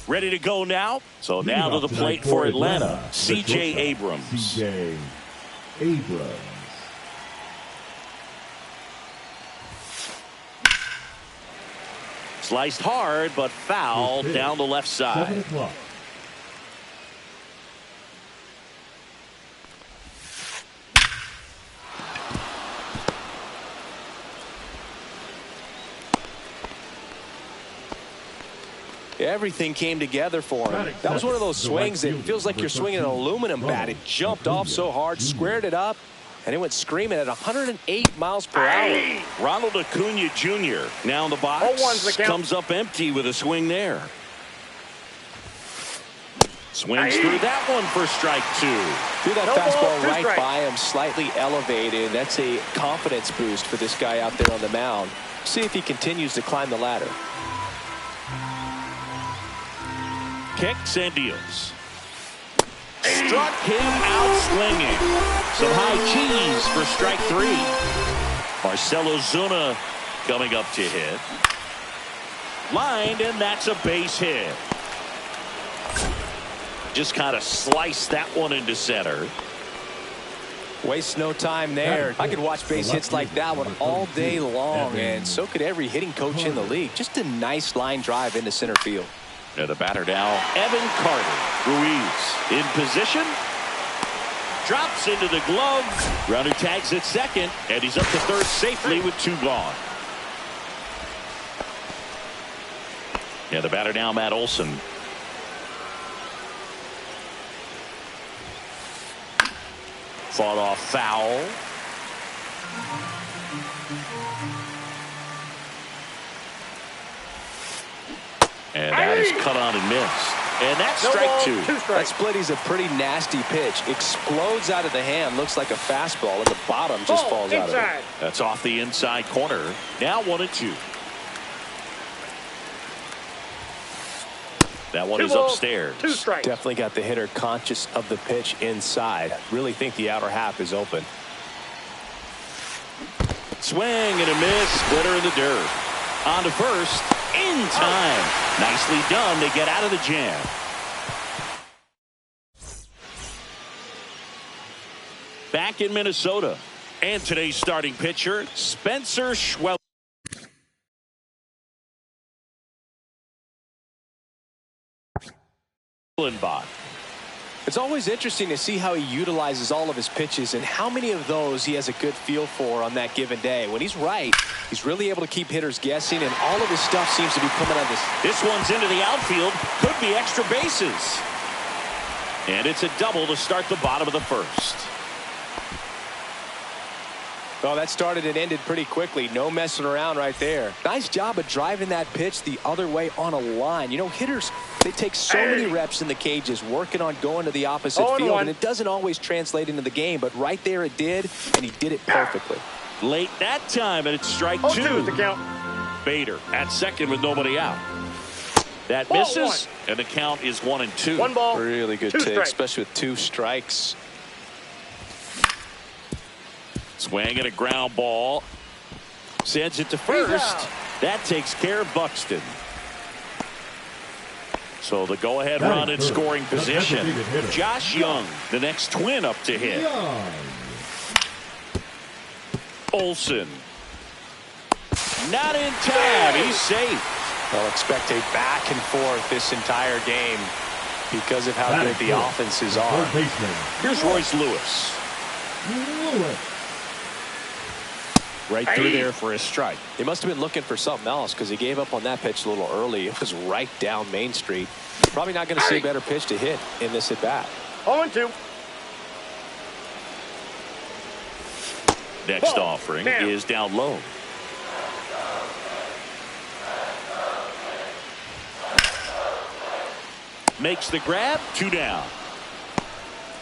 Ready to go now. So now to the plate for Atlanta, C.J. Abrams. C.J. Abrams. Sliced hard, but foul down the left side. Everything came together for him. That was one of those swings that feels like you're swinging an aluminum bat. It jumped off so hard, squared it up, and it went screaming at 108 miles per hour. Ronald Acuna Jr. now in the box. Comes up empty with a swing there. Swings through that one for strike two. Threw that fastball right by him, slightly elevated. That's a confidence boost for this guy out there on the mound. See if he continues to climb the ladder. Kicks and deals. Struck him out swinging. Some high cheese for strike three. Marcell Ozuna coming up to hit. Lined, and that's a base hit. Just kind of sliced that one into center. Waste no time there. I could watch base hits like that one all day long, and so could every hitting coach in the league. Just a nice line drive into center field. Now the batter now, Evan Carter. Ruiz in position. Drops into the glove. Runner tags at second, and he's up to third safely with two gone. Yeah, the batter now, Matt Olson. Fought off foul. And that is cut on and missed. And that's strike two. That split is a pretty nasty pitch. Explodes out of the hand. Looks like a fastball, and the bottom just falls out of it. That's off the inside corner. Now 1-2. That one is upstairs. Definitely got the hitter conscious of the pitch inside. Really think the outer half is open. Swing and a miss. Splitter in the dirt. On to first. In time. Nicely done. They get out of the jam. Back in Minnesota. And today's starting pitcher, Spencer Schwellenbach. It's always interesting to see how he utilizes all of his pitches and how many of those he has a good feel for on that given day. When he's right, he's really able to keep hitters guessing, and all of his stuff seems to be coming on this. This one's into the outfield. Could be extra bases. And it's a double to start the bottom of the first. Well, that started and ended pretty quickly. No messing around right there. Nice job of driving that pitch the other way on a line. You know, hitters, they take so many reps in the cages working on going to the opposite field, and it doesn't always translate into the game, but right there it did, and he did it perfectly. Late that time, and it's strike two. Is the count. Bader at second with nobody out. That misses, and the count is 1-2. 1 ball. Really good take, especially with 2 strikes. Swing and a ground ball. Sends it to first. That takes care of Buxton. So the go-ahead run in scoring position. Josh Young, the next twin up to hit. Olson. Not in time. He's safe. I'll expect a back and forth this entire game because of how good the offenses are. Here's Royce Lewis. Right through there for a strike. He must have been looking for something else because he gave up on that pitch a little early. It was right down Main Street. Probably not going to see a better pitch to hit in this at bat. 0-2. Next offering is down low. Makes the grab. 2 down.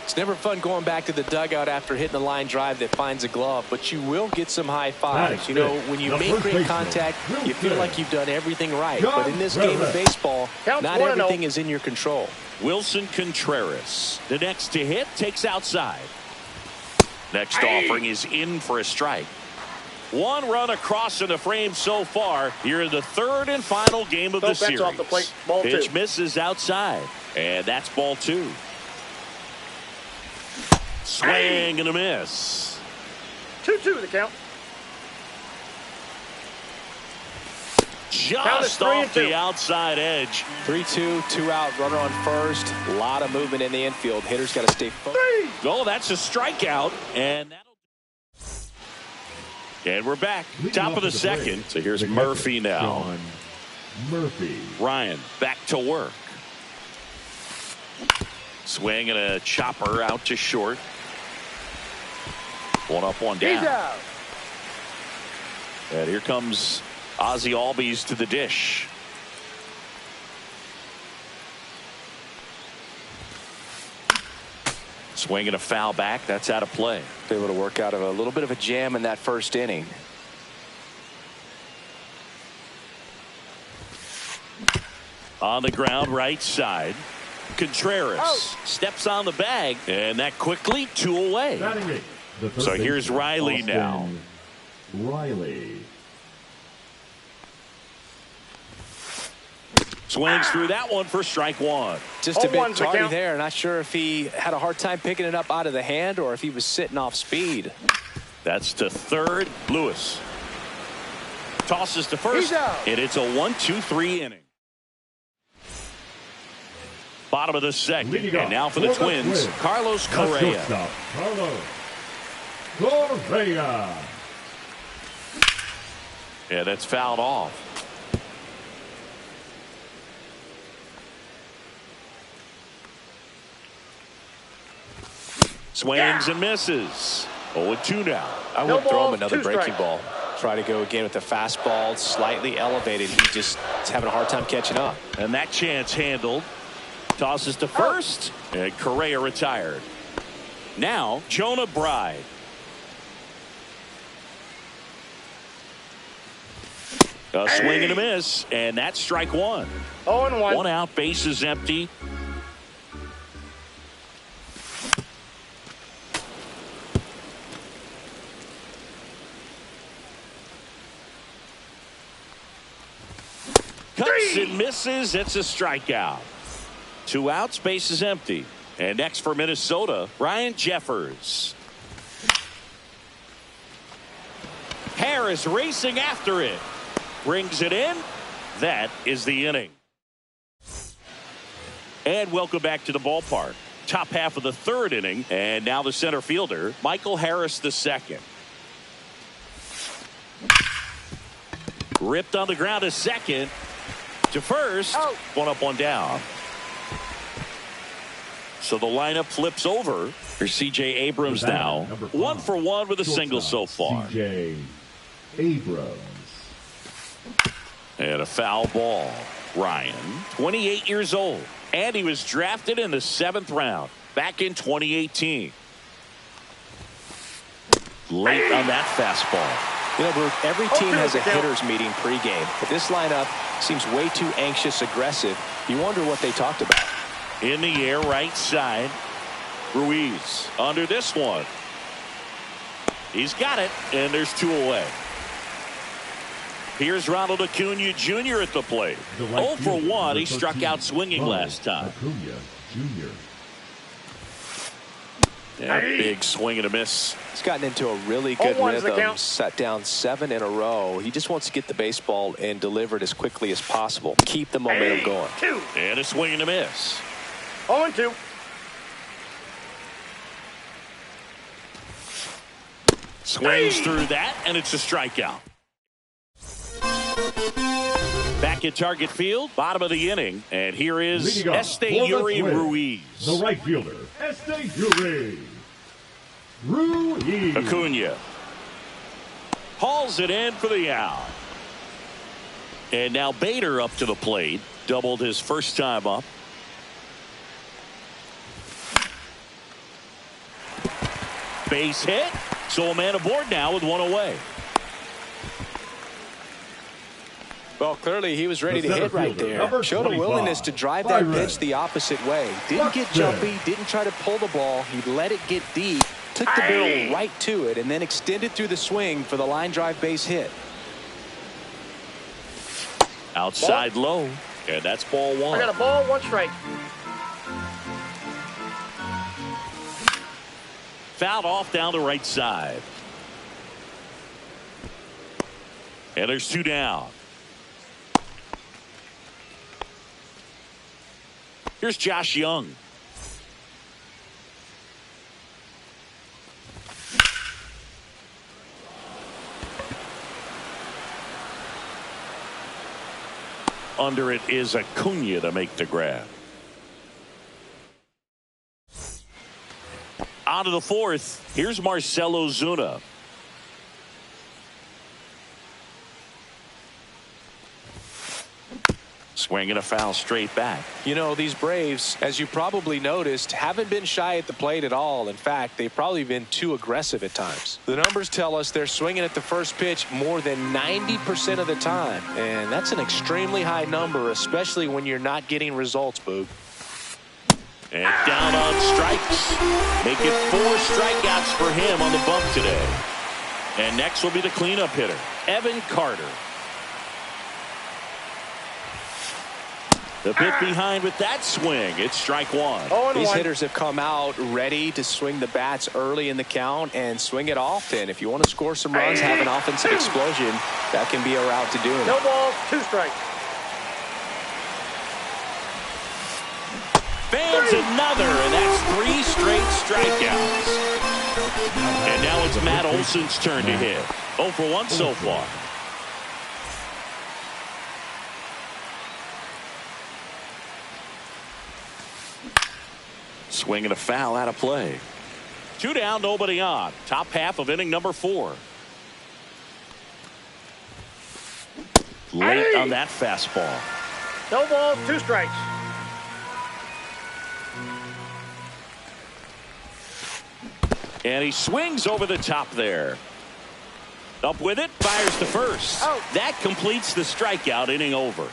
It's never fun going back to the dugout after hitting a line drive that finds a glove, but you will get some high fives. You know, when you make great contact, you feel like you've done everything right. But in this game of baseball, not everything is in your control. Wilson Contreras, the next to hit, takes outside. Next offering is in for a strike. One run across in the frame so far here in the third and final game of the series. Off the plate. Ball Pitch two. misses outside, and that's ball two. Swing and a miss. 2-2 the count. Just off the outside edge. 3-2, 2 out, runner on first. A lot of movement in the infield. Hitters got to stay focused. Oh, that's a strikeout, and we're back. Top of the second. So here's Murphy now. John Murphy. Ryan back to work. Swing and a chopper out to short. One up, one down. He's out. And here comes Ozzie Albies to the dish. Swing and a foul back. That's out of play. Able to work out of a little bit of a jam in that first inning. On the ground, right side. Contreras steps on the bag, and that quickly 2 away. So here's Riley now. Riley. Swings through that one for strike one. Just a bit 0-1's the tardy count. there. Not sure if he had a hard time picking it up out of the hand or if he was sitting off speed. That's to third. Lewis tosses to first, He's out. and it's a 1-2-3 inning. Bottom of the second, and now for the Twins, Carlos Correa. Carlos Correa. Yeah, that's fouled off. Swings and misses. 0-2 now. I No would throw balls, him another 2 breaking strikes. ball. Try to go again with the fastball, slightly elevated. He just is having a hard time catching up. And that chance handled. Tosses to first, and Correa retired. Now, Jonah Bride. A swing and a miss, and that's strike one. 0-1. One out, bases empty. Cuts and misses. It's a strikeout. 2 outs, bases empty. And next for Minnesota, Ryan Jeffers. Harris racing after it. Brings it in. That is the inning. And welcome back to the ballpark. Top half of the third inning. And now the center fielder, Michael Harris II. Ripped on the ground to second. To first. Out. One up, one down. So the lineup flips over for C.J. Abrams now. 1 for 1 with a single so far. C.J. Abrams. And a foul ball. Ryan, 28 years old. And he was drafted in the 7th round back in 2018. Late on that fastball. You know, Bruce, every team has a hitters meeting pregame, but this lineup seems way too anxious, aggressive. You wonder what they talked about. In the air, right side. Ruiz under this one. He's got it, and there's 2 away. Here's Ronald Acuna Jr. at the plate. 0 for 1. He struck out swinging last time. Acuna Jr. Yeah, big swing and a miss. He's gotten into a really good 0-1's the rhythm, count. set down 7 in a row. He just wants to get the baseball and deliver it as quickly as possible. Keep the momentum going. 2. And a swing and a miss. 0-2. Swings through that, and it's a strikeout. Back at Target Field, bottom of the inning, and here is Leading off for the Yuri Twins, Ruiz. The right fielder, Yuri Ruiz. Acuna hauls it in for the out. And now Bader up to the plate. Doubled his first time up. Base hit. So a man aboard now with 1 away. Well, clearly he was ready The to center hit right fielder, there. number Showed a 25, willingness to drive that Byron. pitch the opposite way. Didn't get Buxton. jumpy, didn't try to pull the ball. He let it get deep, took the barrel right to it and then extended through the swing for the line drive base hit. Outside low, and that's ball one. I got a ball, 1 strike. Fouled off down the right side. And there's 2 down. Here's Josh Young. Under it is Acuna to make the grab. Out of the 4th, here's Marcell Ozuna. Swinging a foul straight back. You know, these Braves, as you probably noticed, haven't been shy at the plate at all. In fact, they've probably been too aggressive at times. The numbers tell us they're swinging at the first pitch more than 90% of the time. And that's an extremely high number, especially when you're not getting results, Boog. And down on strikes. Make it 4 strikeouts for him on the bump today. And next will be the cleanup hitter, Evan Carter. The pit behind with that swing. It's strike 1. These hitters have come out ready to swing the bats early in the count and swing it often. If you want to score some runs, have an offensive explosion, that can be a route to doing it. No balls, 2 strikes. Fans another, and that's 3 straight strikeouts. And now it's Matt Olson's turn to hit. 0 for 1 so far. Swinging a foul out of play. 2 down, nobody on. Top half of inning number 4. Late on that fastball. No balls, 2 strikes. And he swings over the top there. Up with it, fires to first. Out. That completes the strikeout, inning over.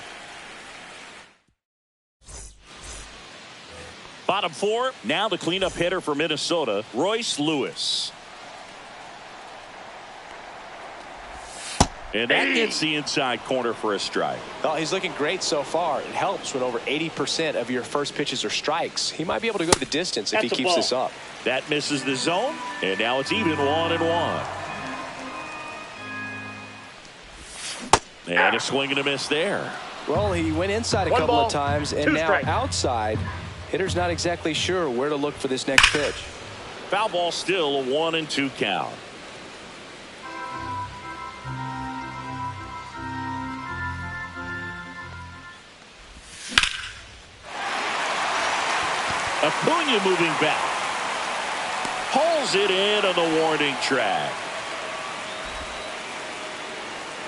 Bottom 4, now the cleanup hitter for Minnesota, Royce Lewis. And that gets the inside corner for a strike. Oh, he's looking great so far. It helps when over 80% of your first pitches are strikes. He might be able to go the distance if he keeps this up. That misses the zone, and now it's even 1-1. And a swing and a miss there. Well, he went inside a couple of times, and now outside. Hitter's not exactly sure where to look for this next pitch. Foul ball, still a 1-2 count. Acuna moving back. Pulls it in on the warning track.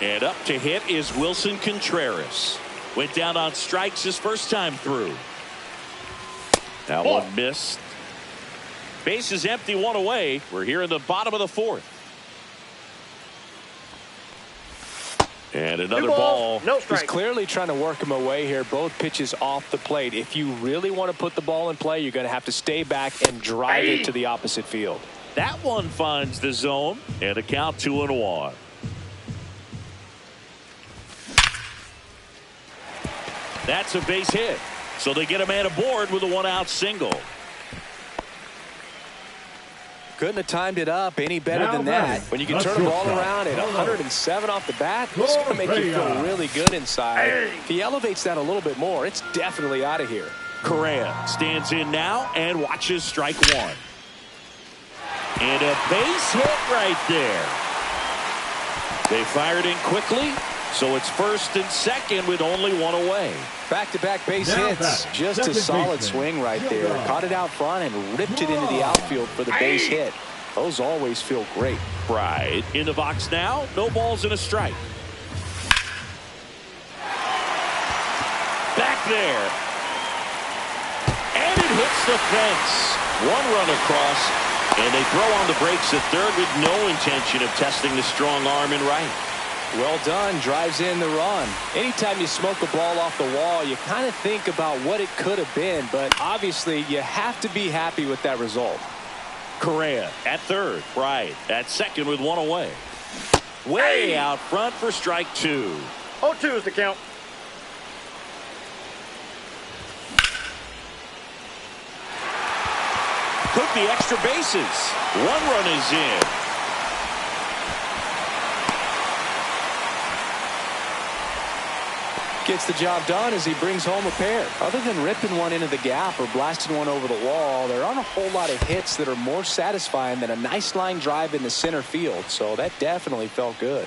And up to hit is Wilson Contreras. Went down on strikes his first time through. That one missed. Base is empty, 1 away. We're here in the bottom of the 4th. And another ball. No strike. He's clearly trying to work him away here. Both pitches off the plate. If you really want to put the ball in play, you're going to have to stay back and drive it to the opposite field. That one finds the zone, and a count 2-1. That's a base hit. So they get a man aboard with a 1-out single. Couldn't have timed it up any better than that. When you can turn the ball around at 107 off the bat, it's going to make you feel really good inside. If he elevates that a little bit more, it's definitely out of here. Correa stands in now and watches strike 1. And a base hit right there. They fired in quickly, so it's first and second with only 1 away. Back-to-back base hits. Just a solid swing right there. Caught it out front and ripped it into the outfield for the base hit. Those always feel great. Right. In the box now, no balls and a strike. Back there. And it hits the fence. 1 run across, and they throw on the brakes at third with no intention of testing the strong arm in right. Well done. Drives in the run. Anytime you smoke a ball off the wall, you kind of think about what it could have been, but obviously you have to be happy with that result. Correa at third. Right at second with one away. Way out front for strike two. 0-2 is the count. Took the extra bases. One run is in. Gets the job done as he brings home a pair. Other than ripping one into the gap or blasting one over the wall, there aren't a whole lot of hits that are more satisfying than a nice line drive in the center field. So that definitely felt good.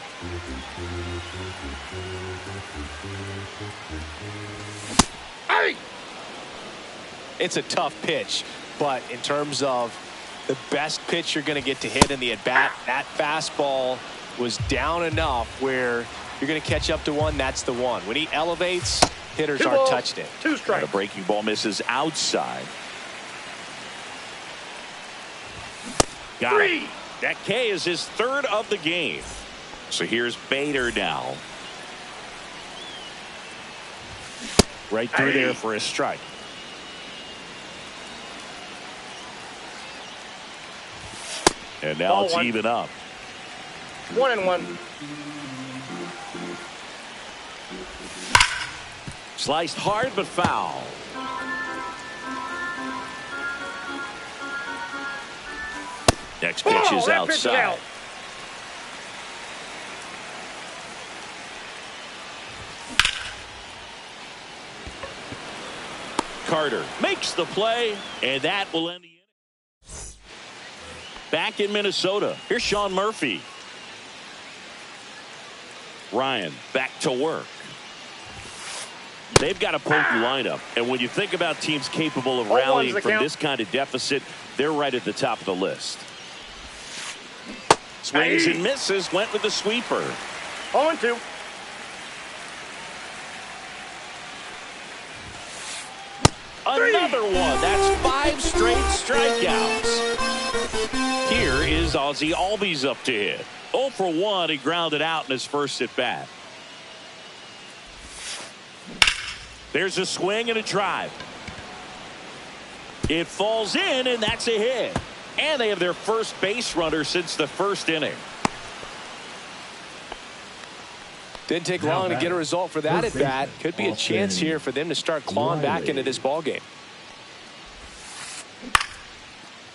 Hey! It's a tough pitch, but in terms of the best pitch you're going to get to hit in the at-bat, that fastball was down enough where you're going to catch up to one. That's the one. When he elevates, hitters aren't touching it. 2 strikes. The breaking ball misses outside. Got it. That K is his third of the game. So here's Bader now. Right through there for a strike. And now it's even up. 1-1. Sliced hard but foul. Next pitch is outside. Out. Carter makes the play, and that will end the inning. Back in Minnesota, here's Sean Murphy. Ryan back to work. They've got a potent lineup, and when you think about teams capable of rallying from this kind of deficit, they're right at the top of the list. Swings and misses, went with the sweeper. 0-2. Another one. That's 5 straight strikeouts. Here is Ozzie Albies up to hit. 0 for 1. He grounded out in his first at bat. There's a swing and a drive. It falls in, and that's a hit. And they have their first base runner since the first inning. Didn't take long to get a result for that at bat. Could be a chance here for them to start clawing back into this ball game.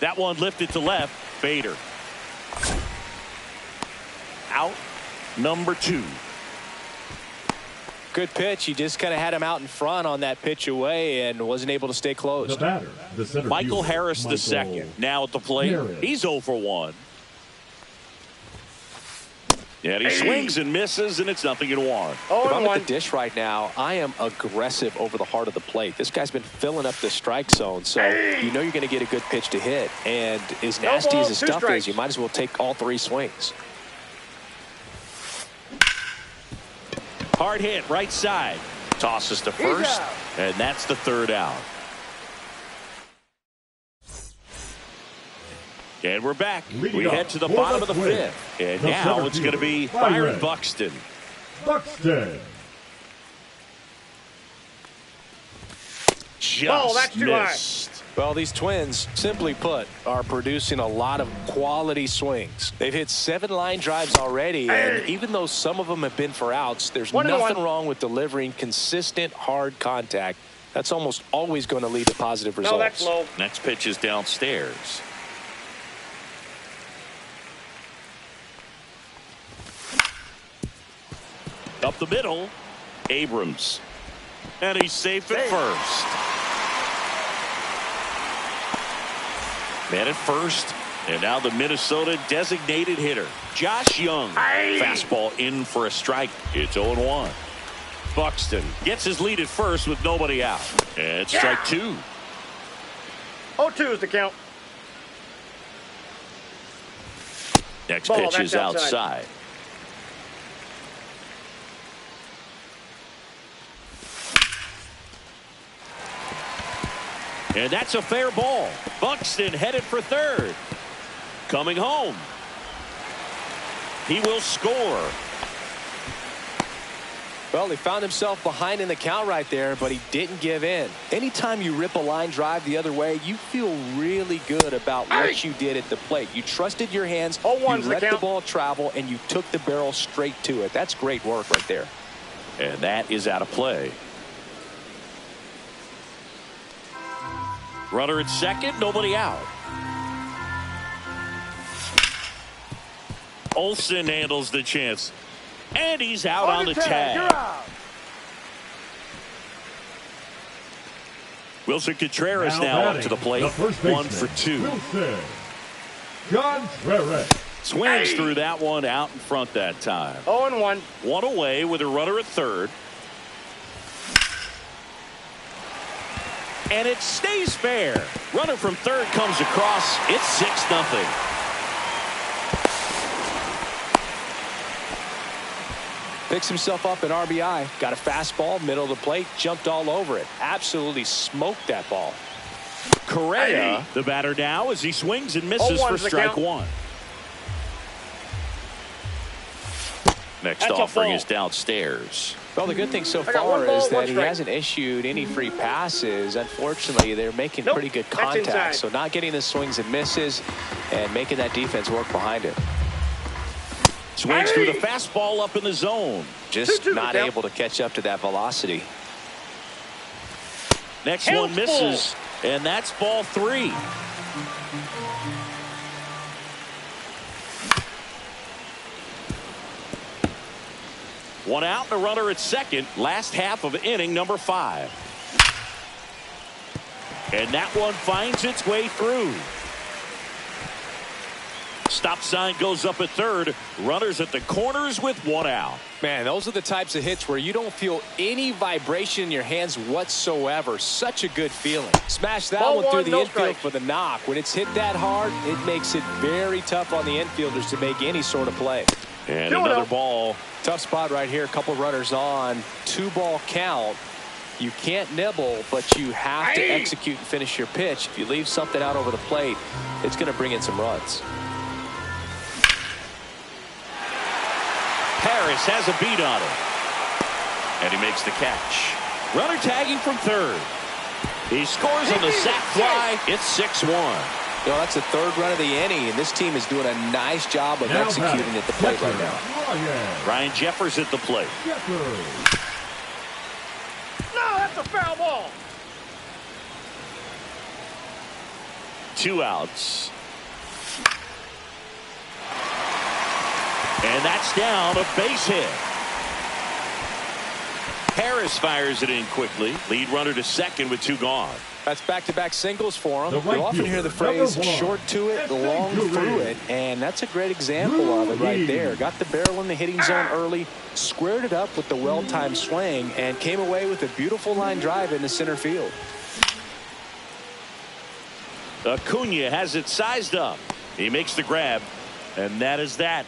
That one lifted to left. Bader. Out. Number 2. Good pitch. He just kind of had him out in front on that pitch away and wasn't able to stay close. The batter, the center Michael fielder, Harris the second. Now at the plate. He's 0 for 1. And he swings and misses, and it's nothing in 1. If I'm at the dish right now, I am aggressive over the heart of the plate. This guy's been filling up the strike zone, so you know you're going to get a good pitch to hit. And as nasty as his stuff is, you might as well take all 3 swings. Hard hit, right side. Tosses to first, and that's the 3rd out. And we're back. We head to the bottom of the 5th. And now it's going to be Byron Buxton. Buxton. Just missed. Well, these Twins, simply put, are producing a lot of quality swings. They've hit 7 line drives already, and even though some of them have been for outs, there's nothing wrong with delivering consistent, hard contact. That's almost always going to lead to positive results. No, that's low. Next pitch is downstairs. Up the middle, Abrams. And he's safe at first. Man at first, and now the Minnesota designated hitter, Josh Young. Fastball in for a strike. It's 0-1. Buxton gets his lead at first with nobody out. And strike 2. 0-2 is the count. Next pitch is outside. And that's a fair ball. Buxton headed for 3rd. Coming home. He will score. Well, he found himself behind in the count right there, but he didn't give in. Anytime you rip a line drive the other way, you feel really good about what you did at the plate. You trusted your hands, you let the ball travel, and you took the barrel straight to it. That's great work right there. And that is out of play. Runner at second, nobody out. Olsen handles the chance. And he's out on the tag. Wilson Contreras now up to the plate. 1 for 2. Wilson Contreras. Swings through that one out in front that time. 0-1. One away with a runner at third. And it stays fair. Runner from third comes across. It's 6-0. Picks himself up an RBI. Got a fastball, middle of the plate, jumped all over it. Absolutely smoked that ball. Correa, the batter now, as he swings and misses for strike one. Next offering is downstairs. Well, the good thing so far is that he hasn't issued any free passes. Unfortunately, they're making pretty good contact. So not getting the swings and misses and making that defense work behind it. Swings through the fastball up in the zone. Just not able to catch up to that velocity. Next one misses, and that's ball 3. One out and a runner at second. Last half of inning number 5. And that one finds its way through. Stop sign goes up at third. Runners at the corners with 1 out. Man, those are the types of hits where you don't feel any vibration in your hands whatsoever. Such a good feeling. Smash that one through the infield for the knock. When it's hit that hard, it makes it very tough on the infielders to make any sort of play. And another ball. Tough spot right here. A couple runners on. 2-ball count. You can't nibble, but you have to execute and finish your pitch. If you leave something out over the plate, it's going to bring in some runs. Harris has a beat on it. And he makes the catch. Runner tagging from third. He scores on the sac fly. It's 6-1. You know, that's the third run of the inning, and this team is doing a nice job of executing at the plate right now. Ryan Jeffers at the plate. No, that's a foul ball. 2 outs. And that's down, a base hit. Harris fires it in quickly. Lead runner to second with 2 gone. That's back-to-back singles for him. You'll often hear the phrase short to it, long through it, and that's a great example of it right there. Got the barrel in the hitting zone early, squared it up with the well-timed swing, and came away with a beautiful line drive into center field. Acuna has it sized up. He makes the grab, and that is that.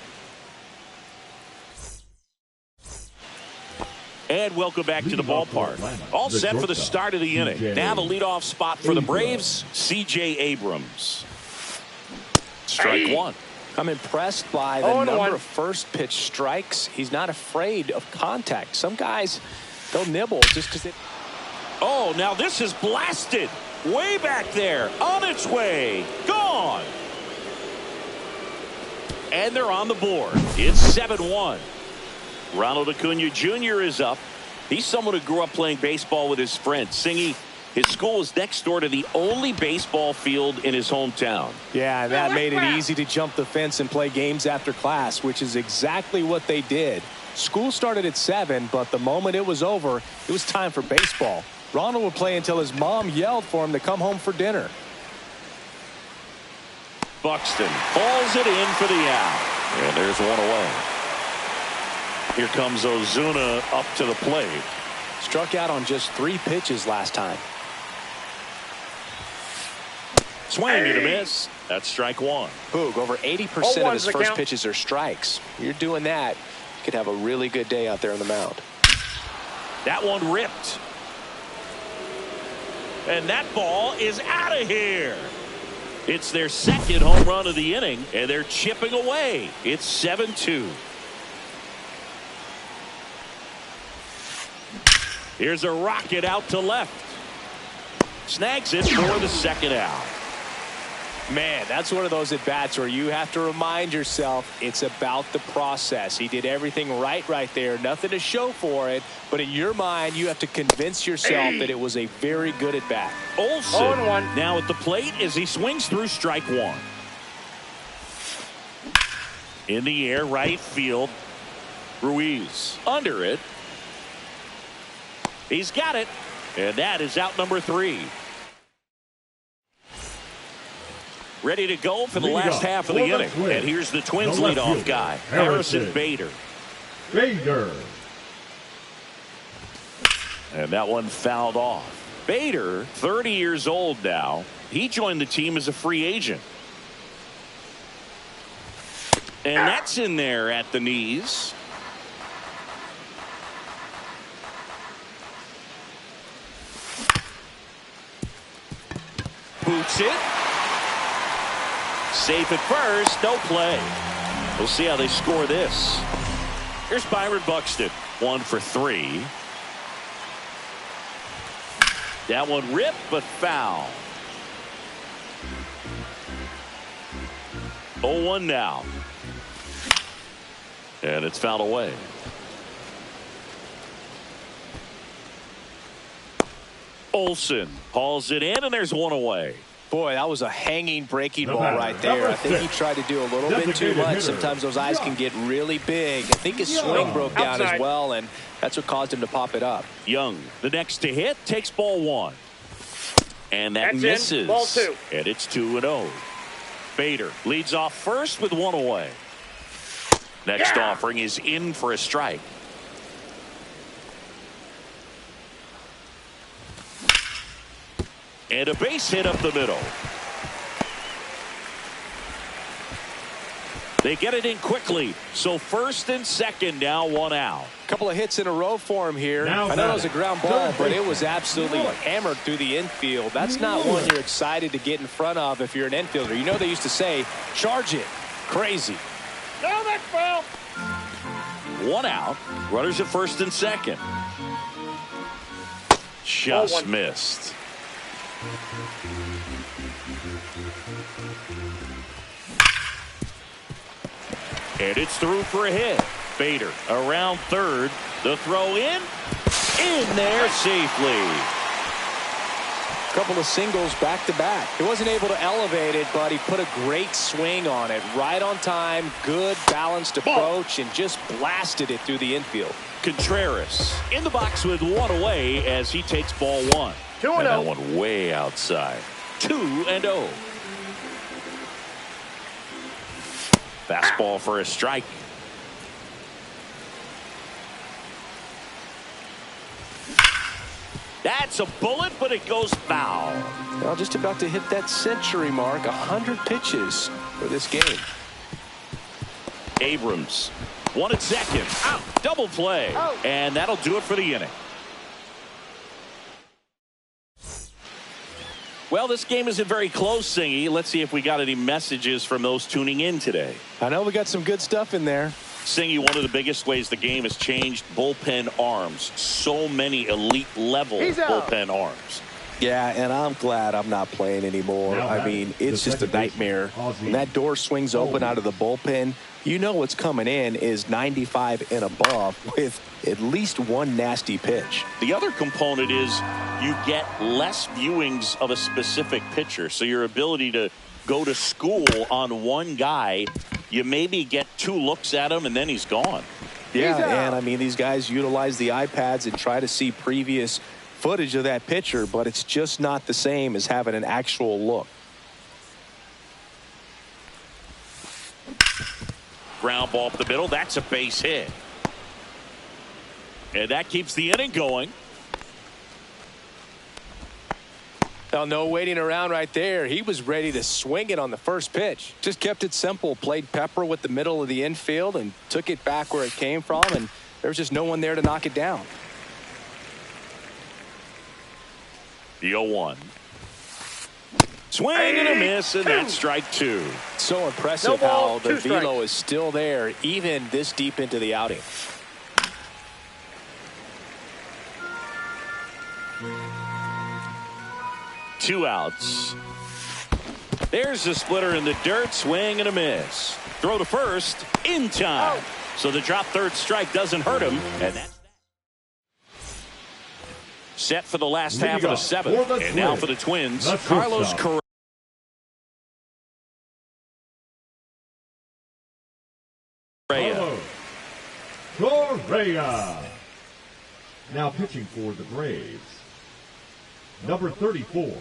And welcome back to the ballpark. All set for the start of the inning. Now the leadoff spot for the Braves, C.J. Abrams. Strike 1. I'm impressed by the number of first pitch strikes. He's not afraid of contact. Some guys, they'll nibble just because it. Oh, now this is blasted. Way back there. On its way. Gone. And they're on the board. It's 7-1. Ronald Acuna Jr. is up. He's someone who grew up playing baseball with his friend. Singy, his school is next door to the only baseball field in his hometown. Yeah, and that made it easy to jump the fence and play games after class, which is exactly what they did. School started at 7, but the moment it was over, it was time for baseball. Ronald would play until his mom yelled for him to come home for dinner. Buxton hauls it in for the out. And there's one away. Here comes Ozuna up to the plate. Struck out on just 3 pitches last time. Swing and a miss. That's strike 1. Boog, over 80% of his first pitches are strikes. You're doing that, you could have a really good day out there on the mound. That one ripped. And that ball is out of here. It's their second home run of the inning, and they're chipping away. It's 7-2. Here's a rocket out to left. Snags it for the second out. Man, that's one of those at-bats where you have to remind yourself it's about the process. He did everything right there. Nothing to show for it. But in your mind, you have to convince yourself that it was a very good at-bat. Olsen now at the plate as he swings through strike one. In the air, right field. Ruiz under it. He's got it. And that is out number 3. Ready to go for the last half of the inning. And here's the Twins leadoff guy, Harrison Bader. And that one fouled off. Bader, 30 years old now. He joined the team as a free agent. And that's in there at the knees. Boots it. Safe at first, no play. We'll see how they score this. Here's Byron Buxton, 1 for 3. That one ripped, but foul. 0-1 now. And it's fouled away. Olsen hauls it in, and there's one away. Boy, that was a hanging breaking ball right there. I think he tried to do a little bit too much. Sometimes those eyes can get really big. I think his swing broke down as well, and that's what caused him to pop it up. Young, the next to hit, takes ball 1. And that misses. Ball 2. And it's 2-0. Bader leads off first with 1 away. Next offering is in for a strike. And a base hit up the middle. They get it in quickly. So first and second, now 1 out. Couple of hits in a row for him here. I know it was a ground ball, but it was absolutely hammered through the infield. That's not one you're excited to get in front of if you're an infielder. You know they used to say, charge it. Crazy. No, that's foul. 1 out. Runners at first and second. Just missed. And it's through for a hit. Bader around third. The throw in there safely. Couple of singles back to back. He wasn't able to elevate it, but he put a great swing on it. Right on time, good balanced approach, and just blasted it through the infield. Contreras in the box with 1 away as he takes ball 1. 2-0. And that one way outside. 2-0. Fastball for a strike. That's a bullet, but it goes foul. Well, just about to hit that century mark. 100 pitches for this game. Abrams, 1 at second. Out. Double play. And that'll do it for the inning. Well, this game isn't very close, Singy. Let's see if we got any messages from those tuning in today. I know we got some good stuff in there. Singy, one of the biggest ways the game has changed, bullpen arms. So many elite level bullpen arms. Yeah, and I'm glad I'm not playing anymore. I mean, it's just a nightmare. When that door swings open out of the bullpen, you know what's coming in is 95 and above with at least one nasty pitch. The other component is you get less viewings of a specific pitcher. So your ability to go to school on one guy, you maybe get 2 looks at him and then he's gone. Yeah, and I mean, these guys utilize the iPads and try to see previous footage of that pitcher, but it's just not the same as having an actual look. Ground ball up the middle. That's a base hit. And that keeps the inning going. Now, no waiting around right there. He was ready to swing it on the first pitch. Just kept it simple. Played pepper with the middle of the infield and took it back where it came from, and there was just no one there to knock it down. The 0-1. Swing and a miss, and that's strike 2. So impressive how the velo is still there, even this deep into the outing. 2 outs. There's the splitter in the dirt. Swing and a miss. Throw to first in time. So the drop third strike doesn't hurt him. And that's set for the last half of the 7th. And now for the Twins, Carlos Correa. Correa. Now pitching for the Braves, number 34,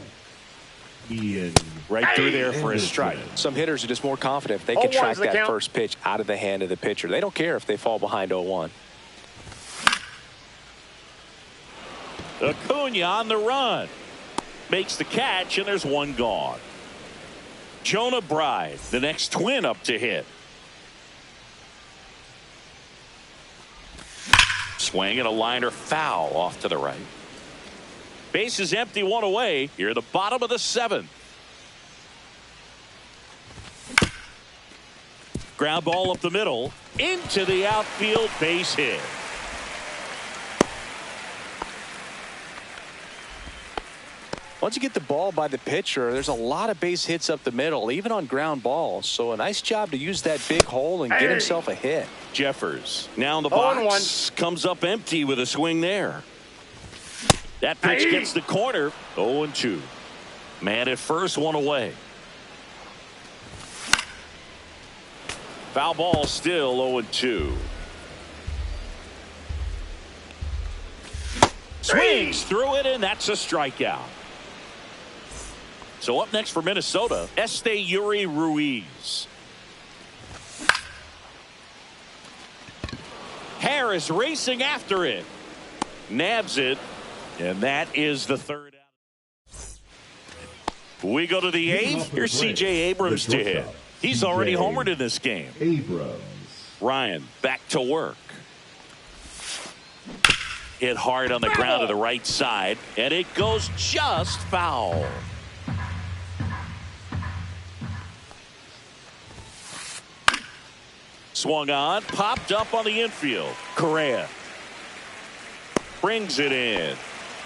Ian. Right through there for a strike. Some hitters are just more confident if they can track that first pitch out of the hand of the pitcher. They don't care if they fall behind 0-1. Acuna on the run. Makes the catch, and there's one gone. Jonah Bride, the next Twin up to hit. Swing and a liner foul off to the right. Base is empty, 1 away. Here at the bottom of the 7th. Ground ball up the middle. Into the outfield, base hit. Once you get the ball by the pitcher, there's a lot of base hits up the middle, even on ground balls. So a nice job to use that big hole and get himself a hit. Jeffers now in the box. Comes up empty with a swing there. That pitch gets the corner. 0-2. Man at first, 1 away. Foul ball still 0-2. Swings through it, and that's a strikeout. So up next for Minnesota, Esteury Ruiz. Harris racing after it. Nabs it. And that is the 3rd out. We go to the 8th. Here's C.J. Abrams to hit. He's already homered in this game. Abrams. Ryan back to work. Hit hard on the ground to the right side. And it goes just foul. Swung on, popped up on the infield. Correa brings it in,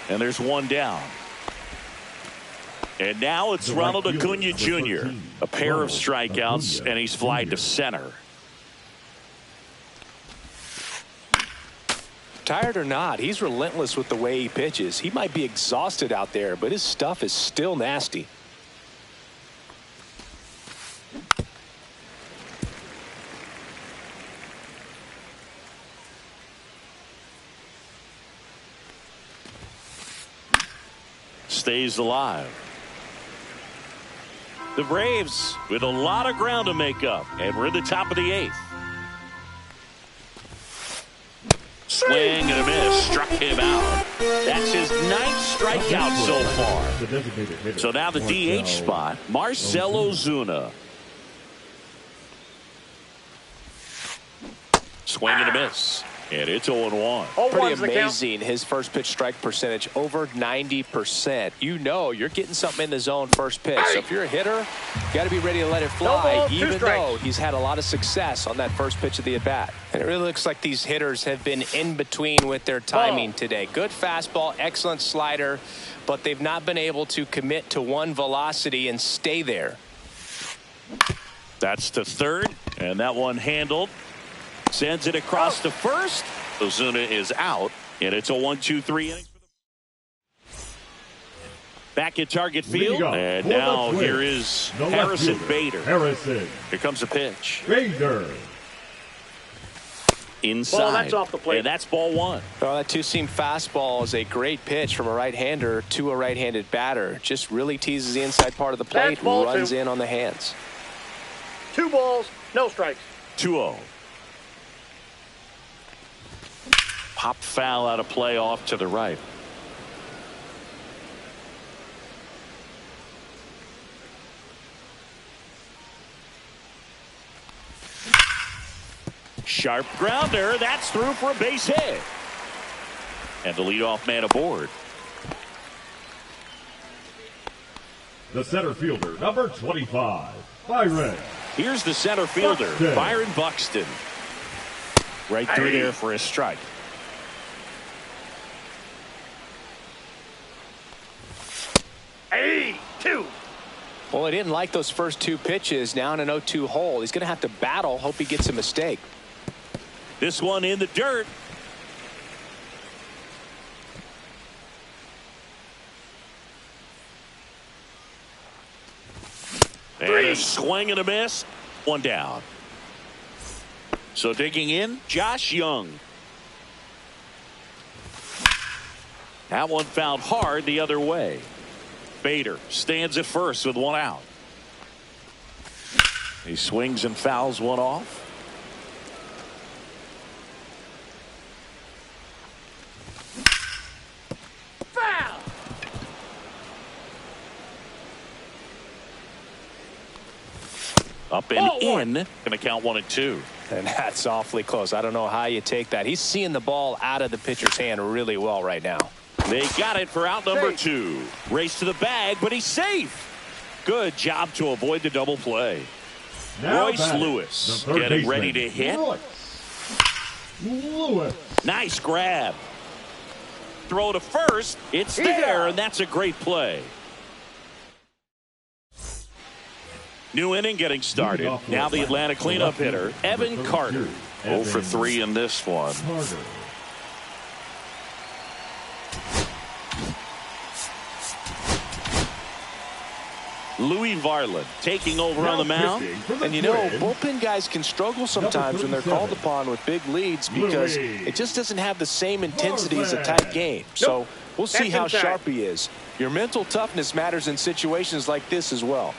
and there's 1 down. And now it's Ronald Acuna Jr. A pair of strikeouts, and he's flied to center. Tired or not, he's relentless with the way he pitches. He might be exhausted out there, but his stuff is still nasty. Stays alive. The Braves with a lot of ground to make up, and we're in the top of the 8th. Swing and a miss, struck him out. That's his 9th strikeout so far. So now the DH spot, Marcell Ozuna. Swing and a miss. And it's 0-1. Pretty amazing. His first pitch strike percentage over 90%. You know you're getting something in the zone first pitch. So if you're a hitter, you got to be ready to let it fly, even though he's had a lot of success on that first pitch of the at-bat. And it really looks like these hitters have been in between with their timing today. Good fastball, excellent slider, but they've not been able to commit to one velocity and stay there. That's to third, and that one handled. Sends it across to first. Ozuna is out, and it's a 1-2-3 inning. Back at target field, and now here is Harrison Bader. Here comes a pitch. Bader. Inside. Ball, that's off the plate. And that's ball 1. Well, that two-seam fastball is a great pitch from a right-hander to a right-handed batter. Just really teases the inside part of the plate and runs in on the hands. 2 balls, no strikes. 2-0. Pop foul out of play off to the right. Sharp grounder. That's through for a base hit. And the leadoff man aboard. The center fielder, number 25, Byron. Here's the center fielder, Buxton. Byron Buxton. Right through there for a strike. Hey, 2. Well, he didn't like those first 2 pitches. Now in an 0-2 hole. He's going to have to battle. Hope he gets a mistake. This one in the dirt. And a swing and a miss. 1 down. So digging in, Josh Young. That one fouled hard the other way. Bader stands at first with 1 out. He swings and fouls one off. Foul. Up and in. Going to count 1 and 2. And that's awfully close. I don't know how you take that. He's seeing the ball out of the pitcher's hand really well right now. They got it for out number 2. Race to the bag, but he's safe. Good job to avoid the double play. Now Royce batting, Lewis the third getting baseman, ready to hit. Lewis. Nice grab. Throw to first. It's He's there, out. and that's a great play. New inning getting started. Now the Atlanta cleanup hitter, Evan Carter. 0 for 3 in this one. Carter. Louis Varland taking over on the mound. And you know, bullpen guys can struggle sometimes when they're called upon with big leads because it just doesn't have the same intensity as a tight game. So we'll see how sharp he is. Your mental toughness matters in situations like this as well.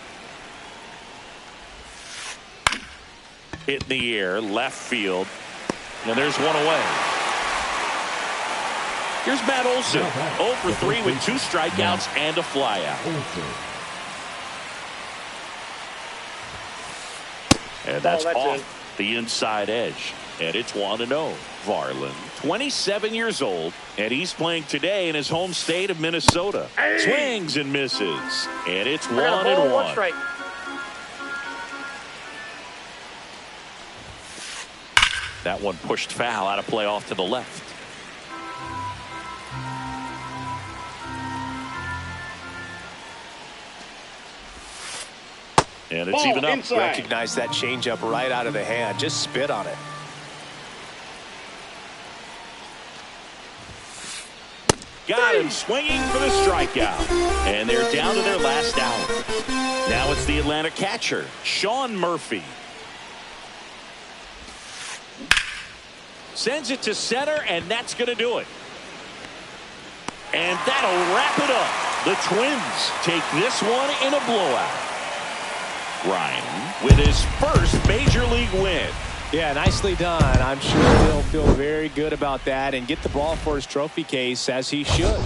Hit in the air, left field, and there's 1 away. Here's Matt Olson, 0 for 3 with 2 strikeouts and a flyout. And that's off the inside edge. And it's 1-0. Varland, 27 years old, and he's playing today in his home state of Minnesota. Swings and misses. And it's 1-1. Strike. That one pushed foul out of play off to the left. And it's even up. Inside. Recognize that changeup right out of the hand. Just spit on it. Got him swinging for the strikeout. And they're down to their last out. Now it's the Atlanta catcher, Sean Murphy. Sends it to center, and that's going to do it. And that'll wrap it up. The Twins take this one in a blowout. Ryan with his first major league win. Yeah, nicely done. I'm sure he'll feel very good about that and get the ball for his trophy case as he should.